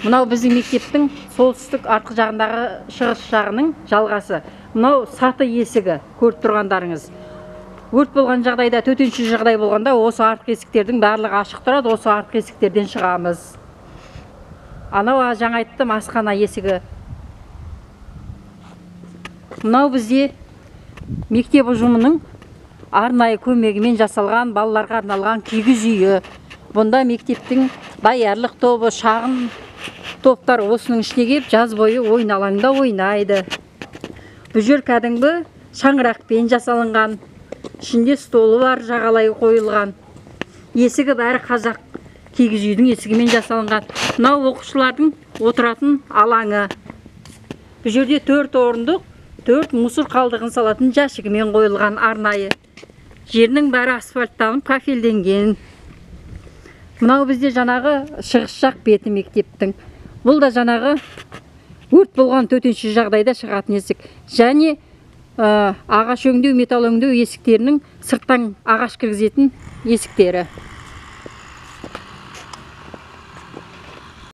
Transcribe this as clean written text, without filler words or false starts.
Мынау біздің мектептің солтүстік артқы жағындағы шығыс жағының жалғасы. Мынау саты есігі, көріп тұрғандарыңыз. Өрт болған жағдайда, төтенше жағдай болғанда, осы артқы есіктердің барлығы ашық тұрады, осы артқы есіктерден шығамыз. Анау жаңа айттым, асхана есігі. Мынау бізде мектеп ұжымының арнайы көмегімен жасалған балаларға арналған кигіз үйі. Бұнда мектептің даярлық тобы, шағын топтар осының ішіне келіп, жаз бойы ойын алаңында ойнайды. Бұл жер кәдімгі шаңырақпен жасалынған. Ішінде столы бар, жағалай қойылған. Есігі бәрі қазақ кигіз үйдің есігімен жасалынған. Мынау оқушылардың отыратын алаңы. Бұл жерде 4 орындық, 4 мұсыр қалдығын салатын жәшігімен қойылған арнайы. Жерінің бәрі асфальттанып, кафелденген. Мынау бізде жаңағы шығыс жақ беті мектептің. Бұл да жаңағы өрт болған төтенше жағдайда шығатын есік. Және ағаш өңдеу, металл өңдеу есіктерінің сырттан ағаш кіргізетін есіктері.